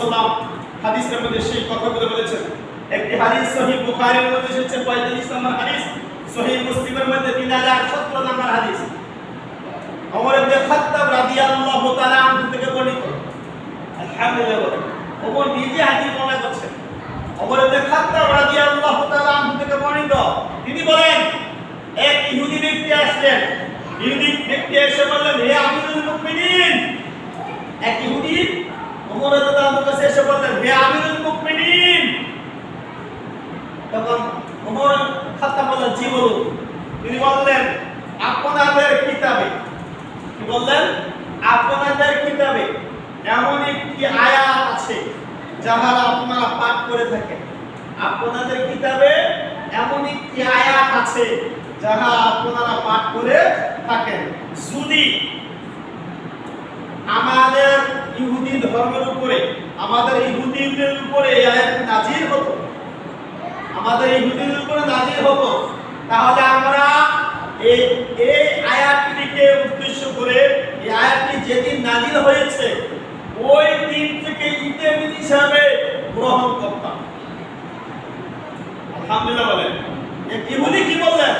ওয়াসাল্লাম হাদিসের মধ্যে সেই কথাগুলো বলেছেন। একটি হাদিস সহিহ বুখারীর মধ্যে এসেছে 45 নম্বর হাদিস, সহিহ মুসলিমের মধ্যে 3017 নম্বর হাদিস। ওমর ইবনে খাত্তাব রাদিয়াল্লাহু তাআলা আনহু থেকে বর্ণিত। আলহামদুলিল্লাহ, ওমর নিজে হাদিস বর্ণনা করছেন। ওমর ইবনে খাত্তাব রাদিয়াল্লাহু তাআলা আনহু থেকে বর্ণিত, তিনি বলেন, এক ইহুদি ব্যক্তি আসলেন। ইহুদি ব্যক্তি এসে বললেন, হে আমিরুল মুমিনিন। এক ইহুদি ওমর রাদিয়াল্লাহু আনহুর কাছে এসে বললেন, হে আমিরুল মুমিনিন। তখন ওমর খাত্তাব বললেন, জি বলুন। তিনি বললেন, আপনাদের কিতাবে, কি বললেন, আপনাদের কিতাবে এমন একটি আয়াত আছে যাহা আপনারা পাঠ করে থাকেন। আপনাদের কিতাবে এমন একটি আয়াত আছে যাহা আপনারা পাঠ করে থাকেন। যদি আমাদের ইহুদি ধর্মের উপরে, আমাদের ইহুদিদের উপরে এই আয়াত নাজিল হতো, আমাদের ইহুদিদের উপরে নাজিল হতো, তাহলে আমরা এই আয়াতটিকে উদ্দেশ্য করে, এই আয়াতটি যেদিন নাজিল হয়েছে ওই দিন থেকে ঈদের দিন হিসাবে গ্রহণ করতাম। আলহামদুলিল্লাহ বলেন। এই ইহুদি কি বললেন?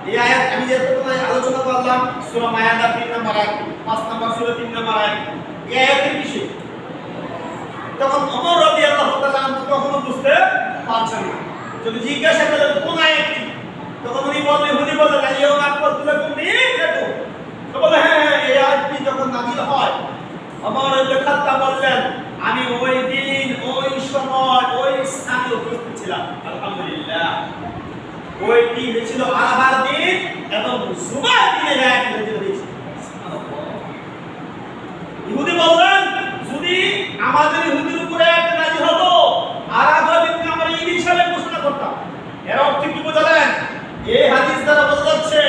এই আয়াত আমি যতক্ষণ আলোচনা করলাম সূরা মায়াদা 3 নম্বর আয়াত, 5 নম্বর সূরা 3 নম্বর আয়াত, এই আয়াতের বিষয়। তখন ওমর রাদিয়াল্লাহু তাআলা কখনো বুঝতে পারছেন না। যদি জিজ্ঞাসা করেন কোন আয়াতটি, তখন উনি বললেন, ইহুদি বললেন, আলিয়াউমা আকমালতু লাকুম দীনাকুম। তো বলে, হ্যাঁ, এই আয়াতটি যখন নাযিল হয়, ওমর ইবনে খাত্তাব বললেন, আমি ওই দিন ওই সময় ওই স্থানে উপস্থিত ছিলাম। আলহামদুলিল্লাহ, ওই দিন ছিল আরাফার দিন এবং জুমার দিনে আয়াত নাযিল হয়েছে। ইহুদি বললেন, যদি আমাদের ইহুদির উপরে আয়াত নাযিল হতো, আরাফার দিন আমরা ঈদ হিসাবে ঘোষণা করতাম। এর অর্থ কি বুঝলেন? এই হাদিস দ্বারা বোঝা যাচ্ছে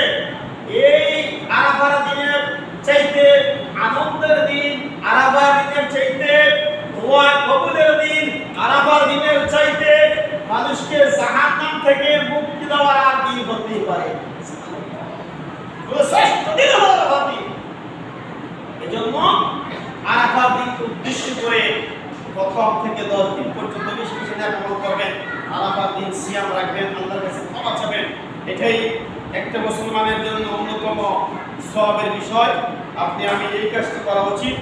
এই আরাফার দিনের চাইতে, আনন্দের দিন আরাফার দিনের চাইতে, দোয়া কবুলের দিন আরাফার দিনের চাইতে মানুষকে জাহান্নাম থেকে মুক্তি দেওয়ার আর দিন হতেই পারে। শ্রেষ্ঠ দিন হলো আরাফার দিন। এজন্য আরাফার দিনকে উদ্দেশ্য করে প্রথম থেকে 10 দিন পর্যন্ত বেশি বেশি আমল করবেন। আরাফার দিন সিয়াম রাখবেন, আল্লাহর কাছে ক্ষমা চাইবেন। এটাই একটা মুসলমানের জন্য অন্যতম সওয়াবের বিষয়। আপনি আমি এই কাজটি করা উচিত।